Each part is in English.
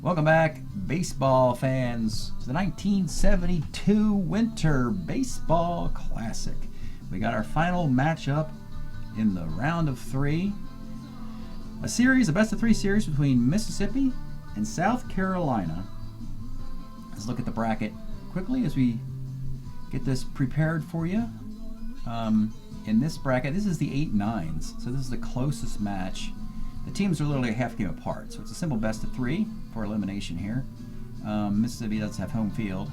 Welcome back, baseball fans, to the 1972 Winter Baseball Classic. We got our final matchup in the round of 3. A best of 3 series between Mississippi and South Carolina. Let's look at the bracket quickly as we get this prepared for you. In this bracket, this is the 8-9s, so this is the closest match. The teams are literally a half game apart, so it's a simple best of 3 for elimination here. Mississippi does have home field.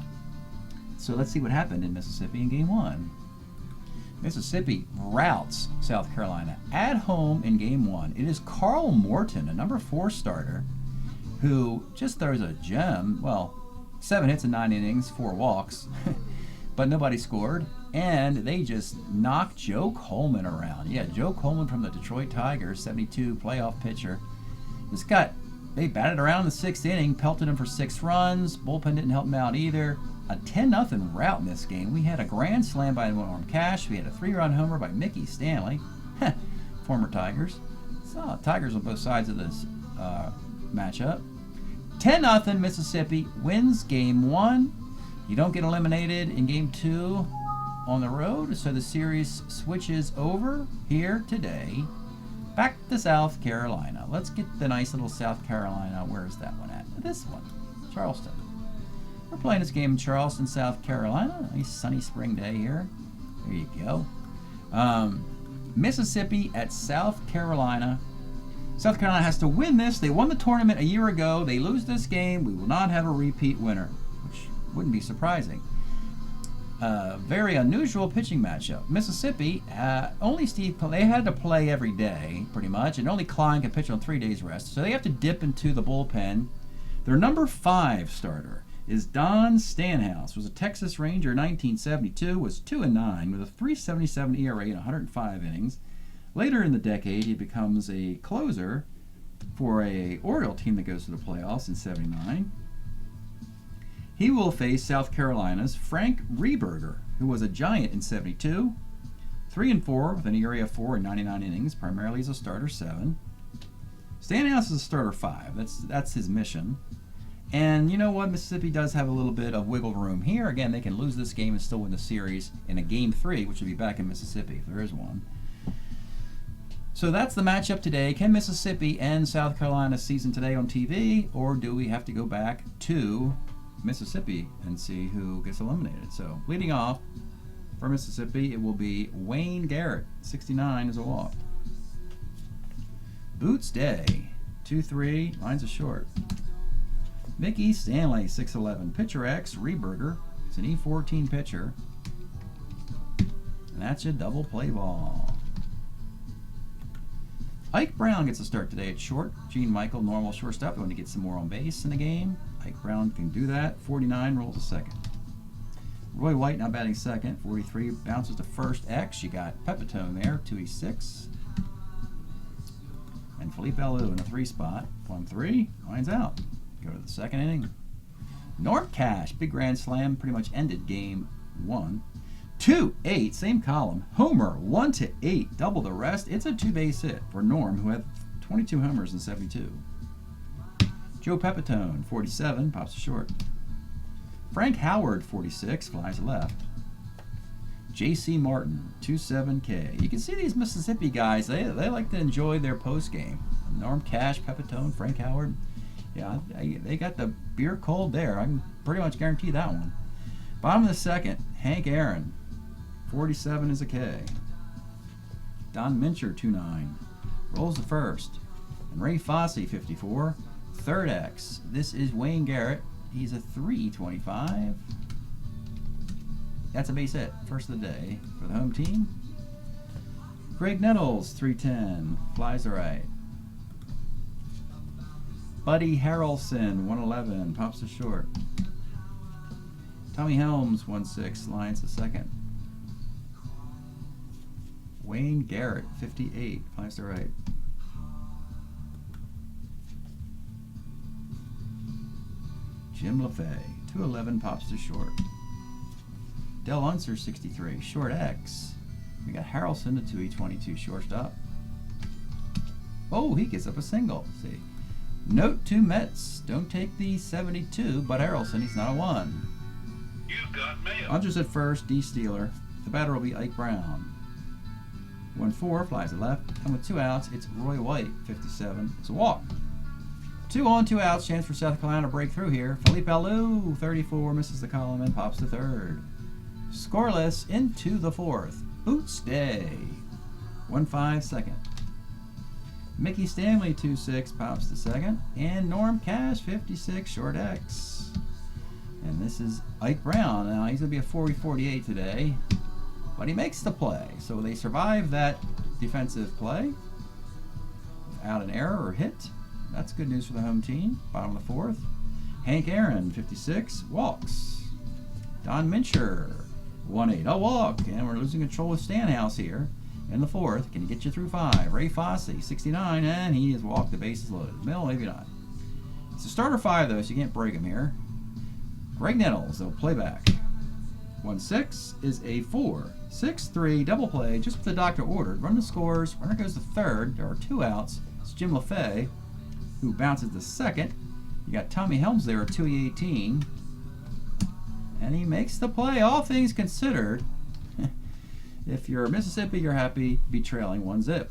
So let's see what happened in Mississippi in Game 1. Mississippi routs South Carolina at home in Game 1. It is Carl Morton, a number 4 starter, who just throws a gem. Well, 7 hits in 9 innings, 4 walks, but nobody scored. And they just knocked Joe Coleman around. Yeah, Joe Coleman from the Detroit Tigers, 72 playoff pitcher. They batted around in the 6th inning, pelted him for 6 runs. Bullpen didn't help him out either. A 10-0 rout in this game. We had a grand slam by Norm Cash. We had a 3-run homer by Mickey Stanley, former Tigers. So Tigers on both sides of this matchup. 10-0 Mississippi wins Game 1. You don't get eliminated in Game 2 on the road, so the series switches over here today back to South Carolina. Let's get the nice little South Carolina. Where's that one at? This one, Charleston. We're playing this game in Charleston, South Carolina. Nice sunny spring day here. There you go. Mississippi at South Carolina. South Carolina has to win this. They won the tournament a year ago. They lose this game. We will not have a repeat winner, which wouldn't be surprising. Very unusual pitching matchup. Mississippi, only Steve, they had to play every day, pretty much, and only Klein could pitch on 3 days rest, so they have to dip into the bullpen. Their number 5 starter is Don Stanhouse, was a Texas Ranger in 1972, was 2-9 with a 3.77 ERA in 105 innings. Later in the decade, he becomes a closer for a Oriole team that goes to the playoffs in 79. He will face South Carolina's Frank Rehberger, who was a Giant in 72, 3-4 with an ERA of 4 in 99 innings, primarily as a starter 7. Stanhouse is a starter 5. That's his mission. And you know what? Mississippi does have a little bit of wiggle room here. Again, they can lose this game and still win the series in a Game 3, which would be back in Mississippi if there is one. So that's the matchup today. Can Mississippi end South Carolina's season today on TV, or do we have to go back to Mississippi and see who gets eliminated? So leading off for Mississippi, it will be Wayne Garrett, 69 is a walk. Boots Day, 2-3, lines are short. Mickey Stanley, 6'11", pitcher X, Rehberger, it's an E14 pitcher. And that's your double play ball. Ike Brown gets a start today at short. Gene Michael, normal shortstop. We want to get some more on base in the game. Ike Brown can do that. 49 rolls to second. Roy White now batting second. 43 bounces to first. X. You got Pepitone there. 2-6. And Felipe Alou in a 3 spot. 1-3. Lines out. Go to the second inning. Norm Cash, big grand slam, pretty much ended Game 1. 2-8, same column. Homer, 1-8, double the rest. It's a 2-base hit for Norm, who had 22 homers in 72. Joe Pepitone, 47, pops to short. Frank Howard, 46, flies left. J.C. Martin, 2-7K. You can see these Mississippi guys, they like to enjoy their post game. Norm Cash, Pepitone, Frank Howard. Yeah, they got the beer cold there. I can pretty much guarantee that one. Bottom of the second, Hank Aaron, 47 is a K. Don Mincher, 2-9. Rolls the first. And Ray Fosse, 54. Third X. This is Wayne Garrett. He's a 3.25. That's a base hit. First of the day for the home team. Greg Nettles, 3.10. Flies to right. Buddy Harrelson, 1.11. Pops to short. Tommy Helms, 1-6, lines to second. Wayne Garrett, 58, flies to right. Jim LaFay, 2.11, pops to short. Del Unser, 63, short X. We got Harrelson, the 2E22 shortstop. Oh, he gets up a single. See, Note to Mets, don't take the 72, Bud Harrelson, he's not a 1. You've got mail. Hunters at first, D Steeler. The batter will be Ike Brown. 1-4, flies to left, and with 2 outs, it's Roy White, 57. It's a walk. 2 on, 2 outs, chance for South Carolina to break through here. Felipe Alou, 34, misses the column and pops to third. Scoreless into the 4th. Boots Day. 1-5 second. Mickey Stanley, 2-6, pops to second. And Norm Cash, 56, short X. And this is Ike Brown. Now, he's going to be a 40-48 today. But he makes the play. So they survive that defensive play without an error or hit. That's good news for the home team. Bottom of the 4th. Hank Aaron, 56, walks. Don Mincher, 1-8, a walk. And we're losing control with Stanhouse here in the 4th. Can he get you through 5? Ray Fosse, 69, and he has walked. The bases loaded. Middle, maybe not. It's a starter 5, though, so you can't break him here. Greg Nettles, they'll play back. 1-6 is a 4-6-3 double play, just what the doctor ordered. Run the scores. Runner goes to third. There are 2 outs. It's Jim LaFay, who bounces to second. You got Tommy Helms there at 2-18. And he makes the play, all things considered. If you're Mississippi, you're happy to be trailing 1-0.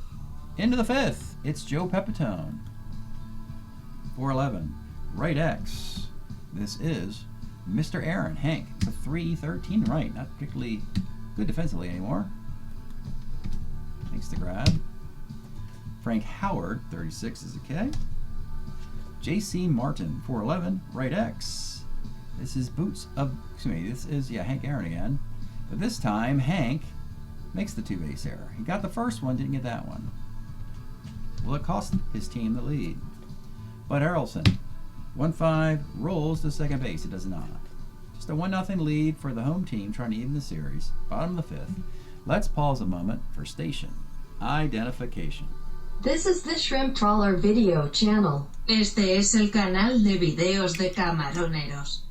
Into the 5th, it's Joe Pepitone. 4-11, right X. This is Mr. Aaron, Hank. It's a 3-13 right, not particularly good defensively anymore. Makes the grab. Frank Howard, 36 is a K. J.C. Martin, 4-11, right X. This is Hank Aaron again. But this time, Hank makes the 2-base error. He got the first one, didn't get that one. Will it cost his team the lead? Bud Harrelson, 1-5, rolls to second base. It does not. Just a 1-0 lead for the home team trying to even the series. Bottom of the 5th. Let's pause a moment for station identification. This is the Shrimp Trawler video channel. Este es el canal de videos de camaroneros.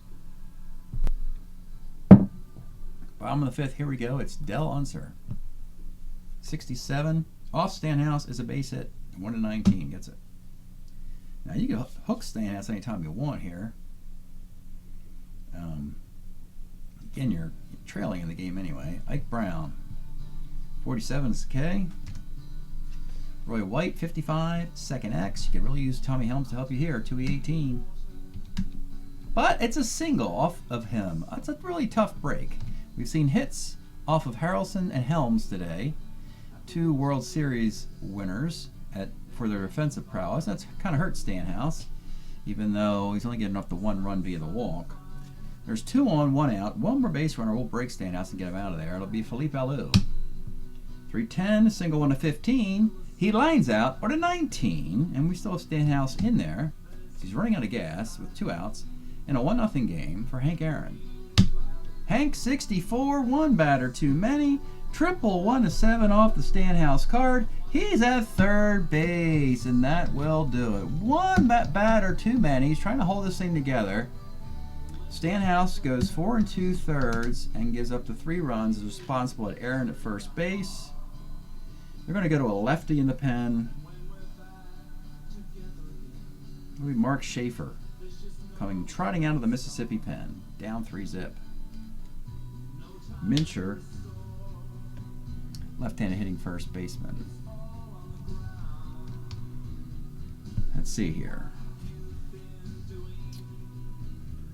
Bottom of the 5th, here we go. It's Del Unser. 67. Off Stanhouse is a base hit. 1-19 gets it. Now you can hook Stanhouse anytime you want here. Again, you're trailing in the game anyway. Ike Brown. 47 is K. Roy White, 55. Second X. You could really use Tommy Helms to help you here. 2-18. But it's a single off of him. That's a really tough break. We've seen hits off of Harrelson and Helms today. 2 World Series winners for their defensive prowess. That's kind of hurt Stanhouse, even though he's only getting up to 1 run via the walk. There's 2 on, 1 out. One more base runner will break Stanhouse and get him out of there. It'll be Felipe Alou. 3-10, single 1-15. He lines out on a 19, and we still have Stanhouse in there. He's running out of gas with 2 outs in a 1-0 game for Hank Aaron. Hank, 64, 1 batter too many. Triple 1-7 off the Stanhouse card. He's at third base, and that will do it. 1 batter too many. He's trying to hold this thing together. Stanhouse goes 4 2/3 and gives up the 3 runs. Is responsible at Aaron at first base. They're going to go to a lefty in the pen. It'll be Mark Schaefer coming trotting out of the Mississippi pen. Down 3-0. Mincher, left-handed hitting first baseman. Let's see here.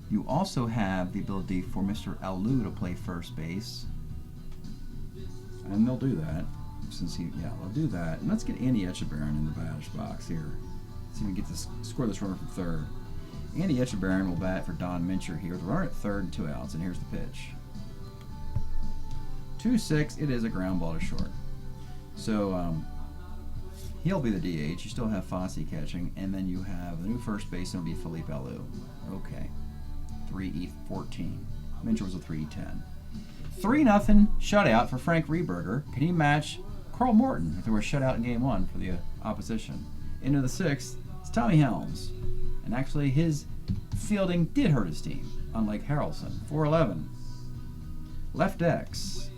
You also have the ability for Mr. Alou to play first base. And they'll do that. They'll do that. And let's get Andy Etchebarren in the batter's box here. See if we can get this, score this runner from third. Andy Etchebarren will bat for Don Mincher here. The runner at third and 2 outs, and here's the pitch. 2-6, it is a ground ball to short. So he'll be the DH. You still have Fosse catching, and then you have the new first baseman will be Felipe Alou. Okay. 3-14. Mincher was a 3-10. 3-0 shutout for Frank Rehberger. Can he match Carl Morton if they were shut out in game 1 for the opposition? Into the 6th, it's Tommy Helms. And actually his fielding did hurt his team, unlike Harrelson. 4-11. Left X.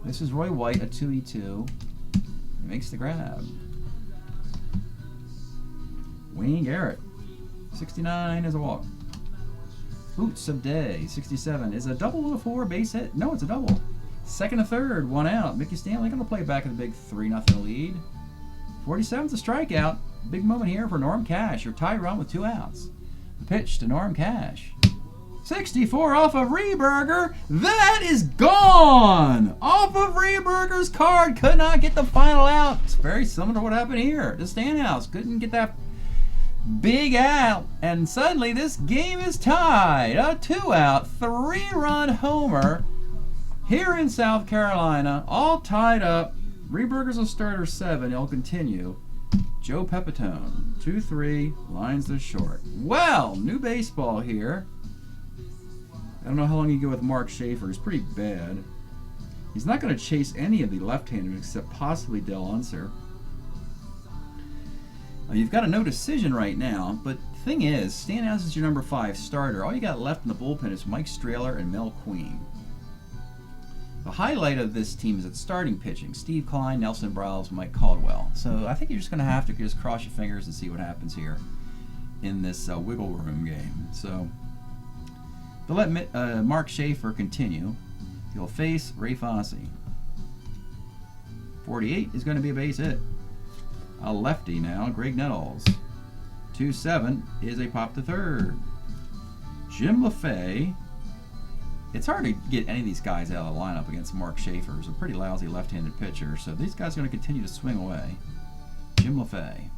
This is Roy White, a 2-2. He makes the grab. Wayne Garrett. 69 is a walk. Boots of Day. 67 is a double with a 4 base hit. No, it's a double. Second and third, 1 out. Mickey Stanley going to play back in the big 3-0 lead. 47's a strikeout. Big moment here for Norm Cash. Your tie run with 2 outs. The pitch to Norm Cash. 64 off of Rehberger. That is gone! Off of Rehberger's card. Could not get the final out. It's very similar to what happened here. The Stanhouse couldn't get that big out. And suddenly this game is tied. A 2-out, 3-run homer here in South Carolina. All tied up. Rehberger's a starter 7. He'll continue. Joe Pepitone, 2-3, lines to short. Well, new baseball here. I don't know how long you go with Mark Schaefer. He's pretty bad. He's not going to chase any of the left-handers except possibly Del Unser. You've got a no decision right now, but the thing is, Stanhouse is your number 5 starter. All you got left in the bullpen is Mike Strahler and Mel Queen. The highlight of this team is its starting pitching. Steve Klein, Nelson Briles, Mike Caldwell. So I think you're just going to have to just cross your fingers and see what happens here in this wiggle room game. So they'll let Mark Schaefer continue. He'll face Ray Fosse. 48 is going to be a base hit. A lefty now, Greg Nettles. 2-7 is a pop to third. Jim LaFay. It's hard to get any of these guys out of the lineup against Mark Schaefer, who's a pretty lousy left-handed pitcher. So these guys are going to continue to swing away. Jim LaFay.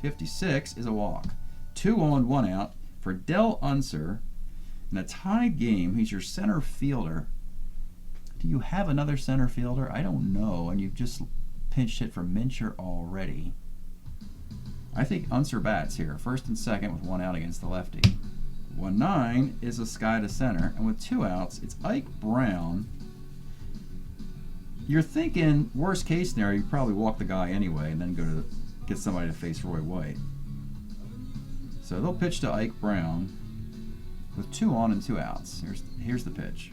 56 is a walk. 2 on, 1 out for Del Unser. In a tied game, he's your center fielder. Do you have another center fielder? I don't know. And you've just pinched hit for Mincher already. I think Unser bats here. First and second with 1 out against the lefty. 1-9 is a sky to center. And with 2 outs, it's Ike Brown. You're thinking, worst case scenario, you probably walk the guy anyway and then go to get somebody to face Roy White. So they'll pitch to Ike Brown with 2 on and 2 outs. Here's the pitch.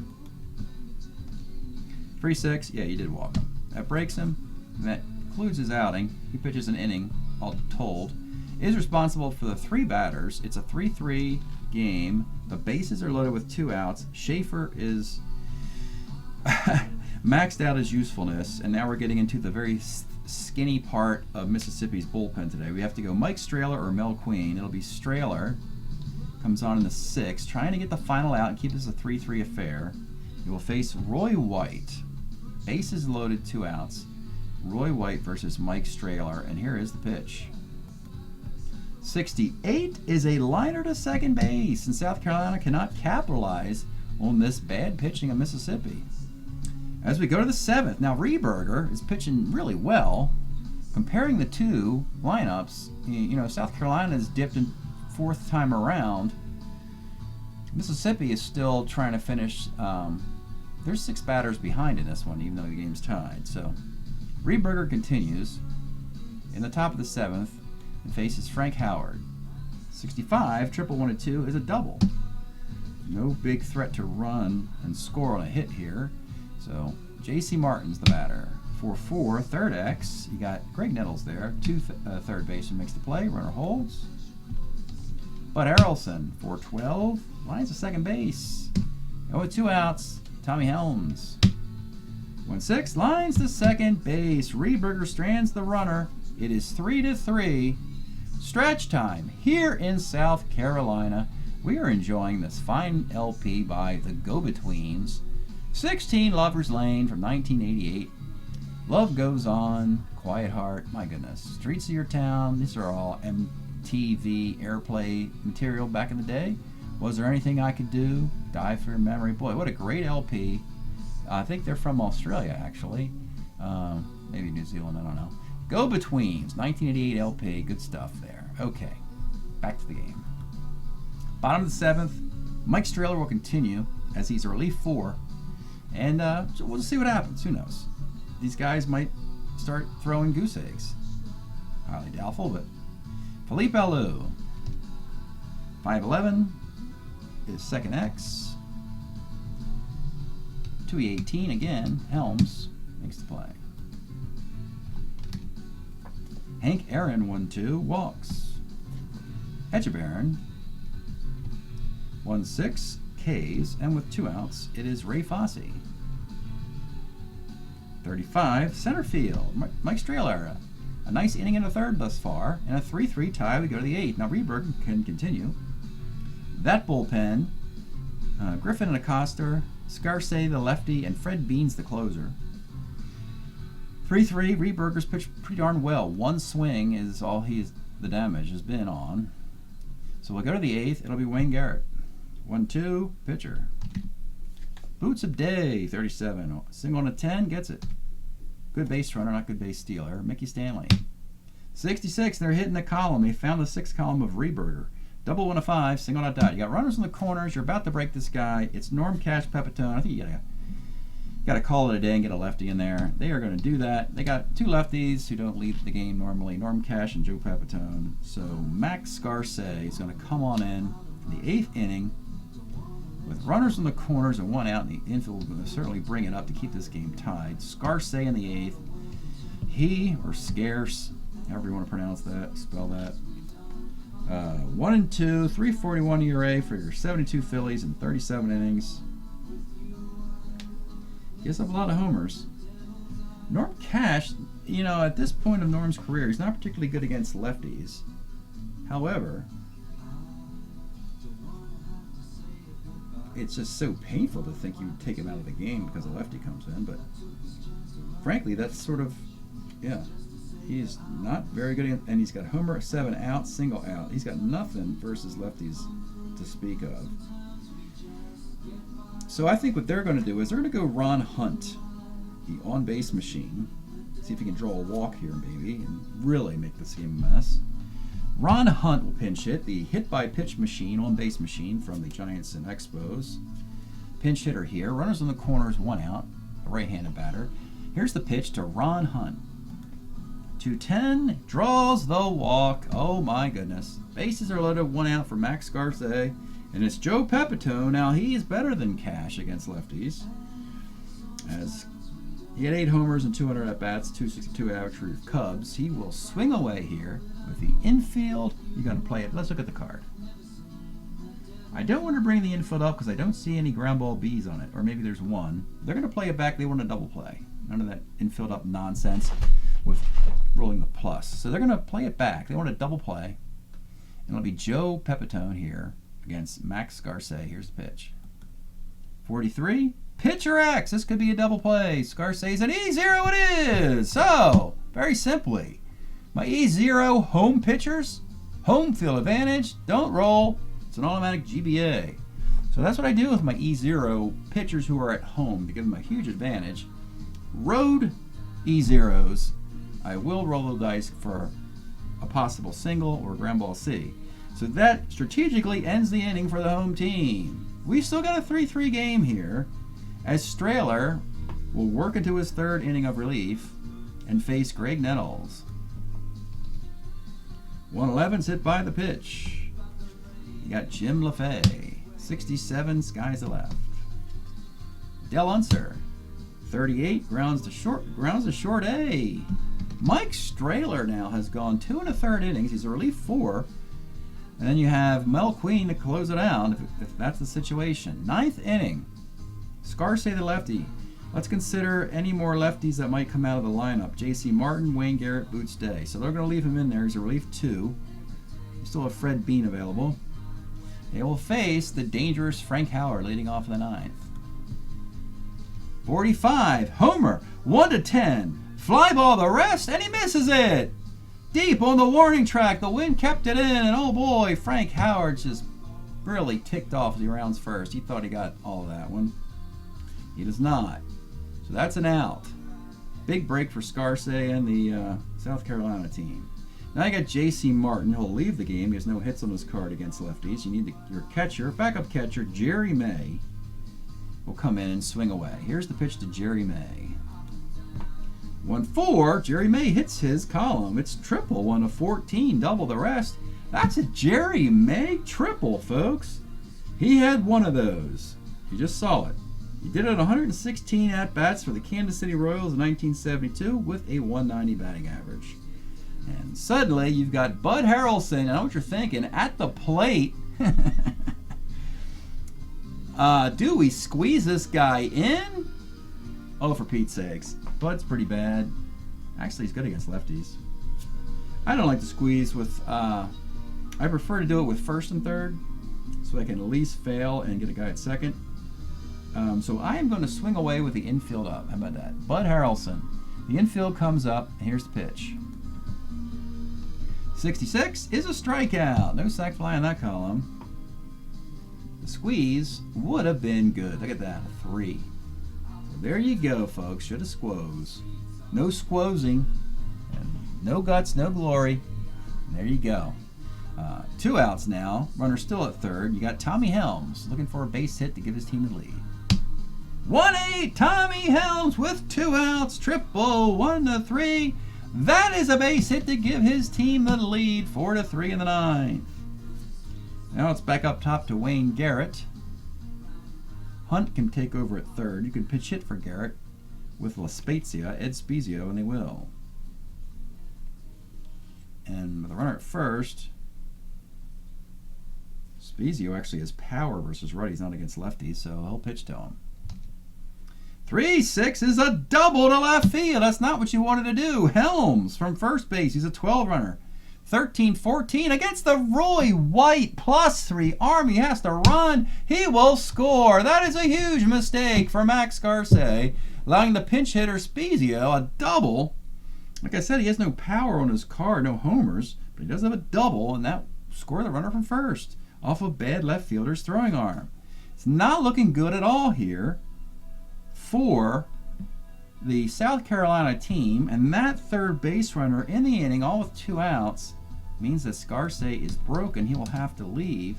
3-6. Yeah, you did walk him. That breaks him. And that concludes his outing. He pitches an inning, all told. Is responsible for the 3 batters. It's a 3-3 game. The bases are loaded with 2 outs. Schaefer is maxed out his usefulness, and now we're getting into the very skinny part of Mississippi's bullpen today. We have to go Mike Strahler or Mel Queen. It'll be Strahler. Comes on in the 6th, trying to get the final out and keep this a 3-3 affair. He will face Roy White. Bases loaded, 2 outs. Roy White versus Mike Strahler, and here is the pitch. 68 is a liner to second base, and South Carolina cannot capitalize on this bad pitching of Mississippi. As we go to the 7th, now Rehberger is pitching really well. Comparing the 2 lineups, you know, South Carolina has dipped in 4th time around. Mississippi is still trying to finish. There's 6 batters behind in this one, even though the game's tied. So Rehberger continues in the top of the 7th and faces Frank Howard. 65, triple 1 and 2 is a double. No big threat to run and score on a hit here. So J.C. Martin's the batter. 4-4, third X. You got Greg Nettles there. 2 third baseman makes the play. Runner holds. Bud Harrelson, 4-12, lines to second base. And with 2 outs, Tommy Helms. 1-6, lines to second base. Rehberger strands the runner. It is 3-3. Stretch time here in South Carolina. We are enjoying this fine LP by the Go-Betweens. 16 Lover's Lane from 1988. Love Goes On, Quiet Heart, my goodness. Streets of Your Town, these are all MTV airplay material back in the day. Was There Anything I Could Do? Die for Your Memory. Boy, what a great LP. I think they're from Australia, actually. Maybe New Zealand, I don't know. Go-Betweens, 1988 LP, good stuff there. Okay, back to the game. Bottom of the 7th, Mike Strahler will continue as he's a relief 4. And so we'll see what happens. Who knows? These guys might start throwing goose eggs. Highly doubtful, but Felipe Alou, 5'11", is second X. 218 again. Helms makes the play. Hank Aaron, 1-2, walks. Etchebarren. 1-6 Ks, and with 2 outs, it is Ray Fosse. 35 center field, Mike Strehler. A nice inning in the 3rd thus far, and a 3-3 tie. We go to the 8th. Now Reberg can continue. That bullpen, Griffin and Acosta, Scarce the lefty, and Fred Beans the closer. 3-3, Reberger's pitched pretty darn well. 1 swing is all the damage has been on. So we'll go to the 8th. It'll be Wayne Garrett. 1-2, pitcher. Boots of Day, 37. Single on a 10, gets it. Good base runner, not good base stealer. Mickey Stanley. 66, they're hitting the column. They found the 6th column of Reberger. Double 1 of 5, single not dot. You got runners in the corners. You're about to break this guy. It's Norm Cash Pepitone. I think you gotta call it a day and get a lefty in there. They are going to do that. They got 2 lefties who don't lead the game normally, Norm Cash and Joe Pepitone. So Max Scarce is going to come on in the 8th inning with runners in the corners and 1 out, and the infield will certainly bring it up to keep this game tied. Scarce in the 8th. He, or Scarce, however you want to pronounce that, spell that. 1-2, 3.41 ERA for your 72 Phillies in 37 innings. Gives up a lot of homers. Norm Cash, at this point of Norm's career, he's not particularly good against lefties. However, it's just so painful to think you would take him out of the game because a lefty comes in. But frankly, that's sort of, he's not very good, and he's got homer, 7 out, single out. He's got nothing versus lefties to speak of. So I think what they're going to do is they're going to go Ron Hunt, the on-base machine. See if he can draw a walk here maybe and really make this game a mess. Ron Hunt will pinch hit, the hit-by-pitch machine, on-base machine from the Giants and Expos. Pinch hitter here. Runners in the corners, 1 out, a right-handed batter. Here's the pitch to Ron Hunt. 2-10, draws the walk. Oh my goodness. Bases are loaded, 1 out for Max Scarce. And it's Joe Pepitone. Now he is better than Cash against lefties, as he had 8 homers and 200 at-bats, 262 average for your Cubs. He will swing away here with the infield. You're going to play it. Let's look at the card. I don't want to bring the infield up because I don't see any ground ball Bs on it, or maybe there's 1. They're going to play it back. They want a double play. None of that infield up nonsense with rolling the plus. So they're going to play it back. They want a double play, and it'll be Joe Pepitone here against Max Scarce. Here's the pitch. 43. Pitcher X. This could be a double play. Scarce's an E0 it is. So, very simply, my E0 home pitchers, home field advantage, don't roll. It's an automatic GBA. So that's what I do with my E0 pitchers who are at home to give them a huge advantage. Road E0s, I will roll the dice for a possible single or ground ball C. So that strategically ends the inning for the home team. We still got a 3-3 game here, as Strehler will work into his 3rd inning of relief and face Greg Nettles. 111's hit by the pitch. You got Jim LaFay. 67, skies the left. Del Unser. 38, grounds to short A. Mike Strehler now has gone 2 1/3 innings. He's a relief 4. And then you have Mel Queen to close it out if that's the situation. 9th inning. Scarce the lefty. Let's consider any more lefties that might come out of the lineup. J.C. Martin, Wayne Garrett, Boots Day. So they're going to leave him in there. He's a relief 2. You still have Fred Bean available. They will face the dangerous Frank Howard leading off in the 9th. 45. Homer. 1-10. Fly ball the rest, and he misses it. Deep on the warning track, the wind kept it in, and oh boy, Frank Howard just really ticked off as he rounds first. He thought he got all of that one. He does not. So that's an out. Big break for Scarce and the South Carolina team. Now you got J.C. Martin. He'll leave the game. He has no hits on his card against lefties. You need your catcher, backup catcher, Jerry May, will come in and swing away. Here's the pitch to Jerry May. 1-4, Jerry May hits his column. It's triple, 1-14, double the rest. That's a Jerry May triple, folks. He had one of those. You just saw it. He did it 116 at-bats for the Kansas City Royals in 1972 with a 190 batting average. And Suddenly, you've got Bud Harrelson. I know what you're thinking. At the plate. Do we squeeze this guy in? Oh, for Pete's sakes. Bud's pretty bad. Actually, he's good against lefties. I don't like to squeeze with... I prefer to do it with first and third, so I can at least fail and get a guy at second. So I am going to swing away with the infield up. How about that? Bud Harrelson. The infield comes up, and here's the pitch. 66 is a strikeout. No sac fly in that column. The squeeze would have been good. Look at that, a 3. So there you go, folks. Should have squoze. No squozing. And no guts, no glory. And there you go. 2 outs now. Runner still at third. You got Tommy Helms looking for a base hit to give his team the lead. 1-8, Tommy Helms with 2 outs. Triple, 1-3. That is a base hit to give his team the lead, 4-3 in the 9th. Now it's back up top to Wayne Garrett. Hunt can take over at third. You can pitch hit for Garrett with Ed Spezia, and they will. And with the runner at first, Spezia actually has power versus righties, not against lefties, so he'll pitch to him. 3-6 is a double to left field. That's not what you wanted to do. Helms from first base. He's a 12 runner. 13-14 against the Roy White +3 arm. He has to run. He will score. That is a huge mistake for Max Garcia, allowing the pinch hitter Spezia a double. Like I said, he has no power on his card, no homers, but he does have a double, and that scored the runner from first off a bad left fielder's throwing arm. It's not looking good at all here for the South Carolina team, and that third base runner in the inning, all with 2 outs, means that Scarce is broken. He will have to leave.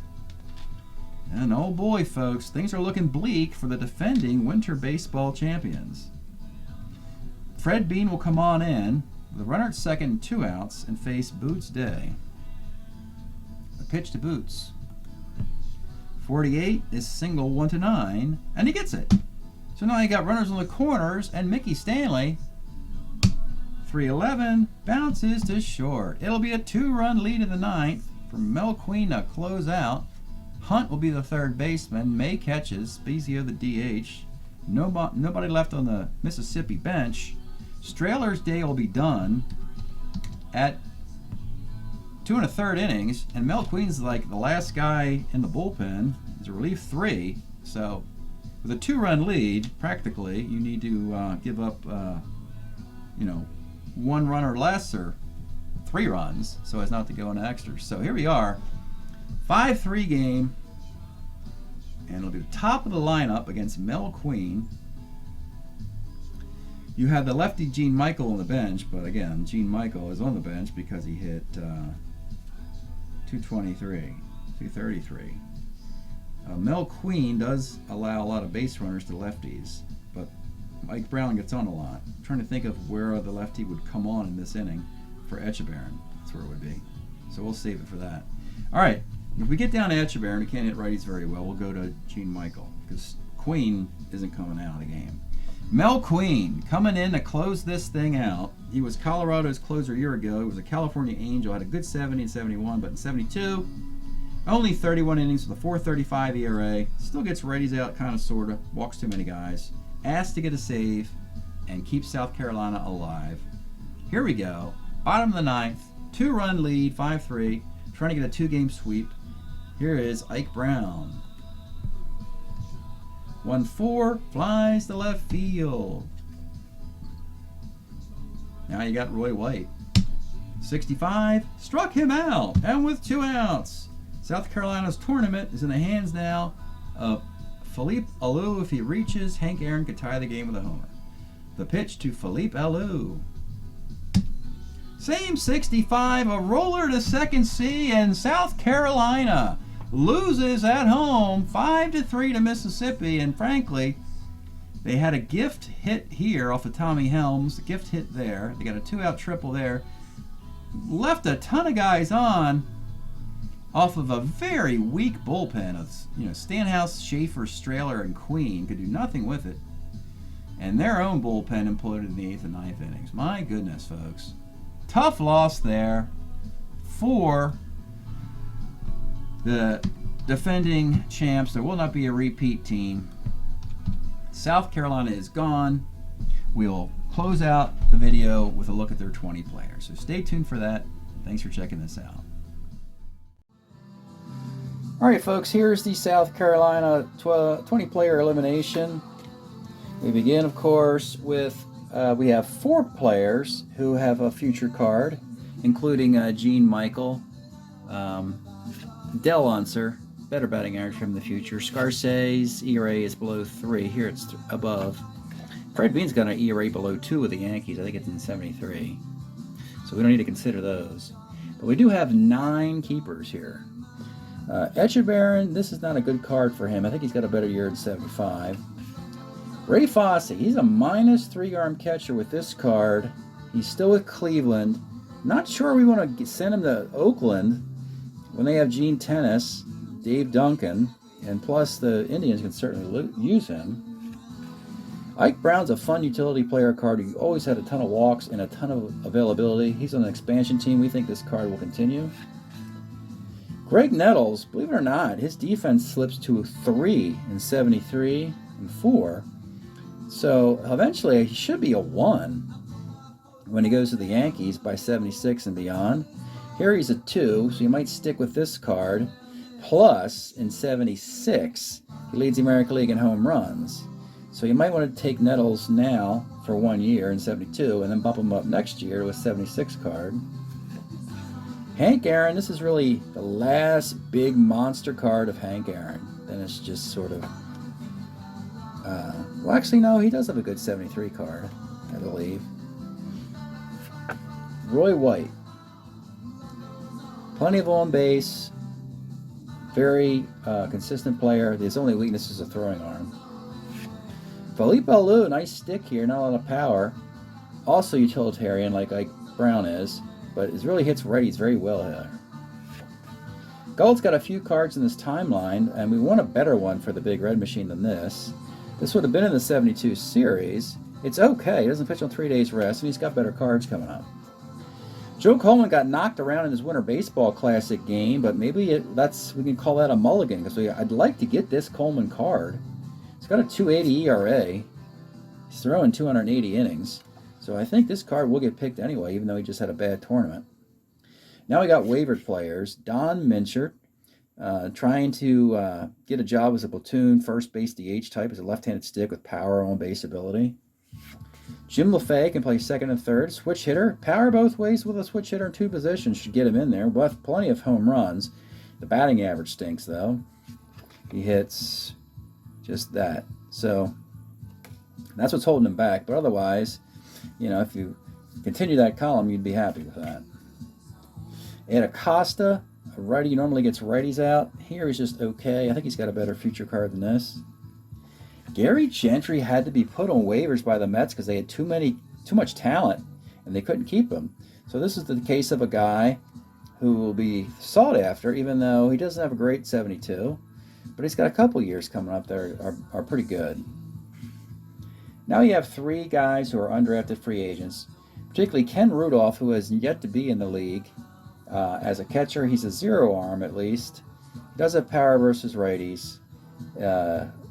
And oh boy, folks, things are looking bleak for the defending winter baseball champions. Fred Bean will come on in with a runner at second and 2 outs and face Boots Day. The pitch to Boots. 48 is single 1-9, and he gets it. So now you got runners on the corners, and Mickey Stanley, 3-11, bounces to short. It'll be a 2-run lead in the 9th for Mel Queen to close out. Hunt will be the third baseman. May catches. Spezia the DH. Nobody left on the Mississippi bench. Strahler's day will be done at 2 1/3 innings, and Mel Queen's like the last guy in the bullpen. He's a relief 3, so with a 2-run lead, practically, you need to give up, 1 run or less, or 3 runs, so as not to go into extras. So here we are, 5-3 game, and it'll be the top of the lineup against Mel Queen. You have the lefty Gene Michael on the bench, but again, Gene Michael is on the bench because he hit 233. Mel Queen does allow a lot of base runners to lefties, but Mike Brown gets on a lot. I'm trying to think of where the lefty would come on in this inning for Echeverren. That's where it would be. So we'll save it for that. All right, if we get down to Echeverren, we can't hit righties very well. We'll go to Gene Michael because Queen isn't coming out of the game. Mel Queen coming in to close this thing out. He was Colorado's closer a year ago. He was a California Angel, had a good 70 and 71, but in 72, only 31 innings with a 4.35 ERA. Still gets righties out, kind of, sort of. Walks too many guys. Asked to get a save and keep South Carolina alive. Here we go. Bottom of the 9th. 2-run lead, 5-3. Trying to get a 2-game sweep. Here is Ike Brown. 1-4, flies to left field. Now you got Roy White. 65, struck him out, and with 2 outs. South Carolina's tournament is in the hands now of Philippe Alou. If he reaches, Hank Aaron could tie the game with a homer. The pitch to Philippe Alou. Same 65, a roller to second C, and South Carolina loses at home 5-3 to Mississippi. And frankly, they had a gift hit here off of Tommy Helms, a gift hit there. They got a 2-out triple there. Left a ton of guys on off of a very weak bullpen of, Stanhouse, Schaefer, Strahler, and Queen could do nothing with it. And their own bullpen imploded in the 8th and 9th innings. My goodness, folks. Tough loss there for the defending champs. There will not be a repeat team. South Carolina is gone. We'll close out the video with a look at their 20 players. So stay tuned for that. Thanks for checking this out. All right, folks, here's the South Carolina 20-player elimination. We begin, of course, with we have 4 players who have a future card, including Gene Michael, Dell Unser, better batting average from the future. Scarce's ERA is below 3. Here it's above. Fred Bean's got an ERA below 2 with the Yankees. I think it's in 73. So we don't need to consider those. But we do have 9 keepers here. Etchebarren, this is not a good card for him. I think he's got a better year in 75. Ray Fosse, he's a -3 arm catcher with this card. He's still with Cleveland. Not sure we want to send him to Oakland when they have Gene Tennis, Dave Duncan, and plus the Indians can certainly use him. Ike Brown's a fun utility player card. He always had a ton of walks and a ton of availability. He's on an expansion team. We think this card will continue. Greg Nettles, believe it or not, his defense slips to 3 in 73 and 4. So eventually he should be a 1 when he goes to the Yankees by 76 and beyond. Here he's a 2, so you might stick with this card. Plus, in 76, he leads the American League in home runs. So you might want to take Nettles now for 1 year in 72 and then bump him up next year with 76 card. Hank Aaron, this is really the last big monster card of Hank Aaron. Then it's just sort of... well, actually, no, he does have a good 73 card, I believe. Roy White. Plenty of on base. Very consistent player. His only weakness is a throwing arm. Felipe Alou, nice stick here, not a lot of power. Also utilitarian like Ike Brown is, but it really hits righties very well here. Galt's got a few cards in this timeline, and we want a better one for the Big Red Machine than this. This would have been in the 72 series. It's okay, he doesn't pitch on 3 days rest, and he's got better cards coming up. Joe Coleman got knocked around in his Winter Baseball Classic game, but maybe we can call that a mulligan, because I'd like to get this Coleman card. He's got a 280 ERA. He's throwing 280 innings. So I think this card will get picked anyway, even though he just had a bad tournament. Now we got waivered players. Don Minchert, trying to get a job as a platoon first base DH type as a left-handed stick with power on base ability. Jim LaFay can play second and third. Switch hitter. Power both ways with a switch hitter in 2 positions should get him in there. We'll have plenty of home runs. The batting average stinks, though. He hits just that. So that's what's holding him back. But otherwise, if you continue that column, you'd be happy with that. Ed Acosta, a righty, normally gets righties out. Here he's just okay. I think he's got a better future card than this. Gary Gentry had to be put on waivers by the Mets because they had too much talent and they couldn't keep him. So this is the case of a guy who will be sought after, even though he doesn't have a great 72. But he's got a couple years coming up that are pretty good. Now you have 3 guys who are undrafted free agents, particularly Ken Rudolph, who has yet to be in the league. As a catcher, he's a 0 arm at least. He does have power versus righties.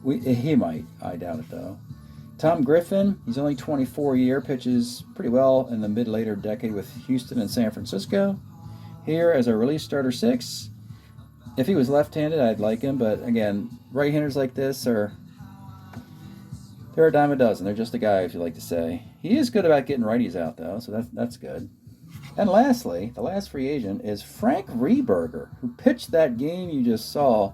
He might. I doubt it, though. Tom Griffin, he's only 24 year, pitches pretty well in the mid-later decade with Houston and San Francisco. Here as a relief starter 6. If he was left-handed, I'd like him, but again, right-handers like this they're a dime a dozen. They're just a guy, if you like to say. He is good about getting righties out, though, so that's good. And lastly, the last free agent is Frank Rehberger, who pitched that game you just saw.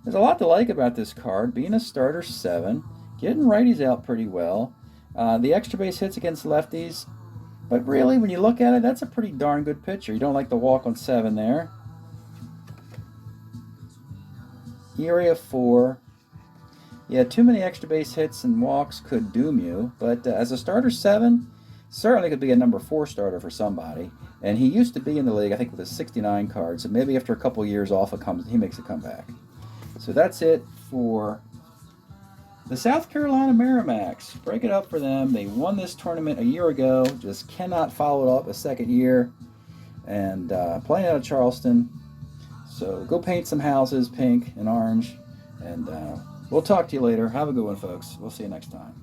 There's a lot to like about this card, being a starter 7, getting righties out pretty well. The extra base hits against lefties, but really, when you look at it, that's a pretty darn good pitcher. You don't like the walk on 7 there. ERA of 4. Yeah, too many extra base hits and walks could doom you, but as a starter 7, certainly could be a number 4 starter for somebody. And he used to be in the league, I think, with a 69 card, so maybe after a couple years off, he makes a comeback. So that's it for The South Carolina Merrimacs, break it up for them. They won this tournament a year ago, just cannot follow it up a second year, and playing out of Charleston. So go paint some houses pink and orange, and we'll talk to you later. Have a good one, folks. We'll see you next time.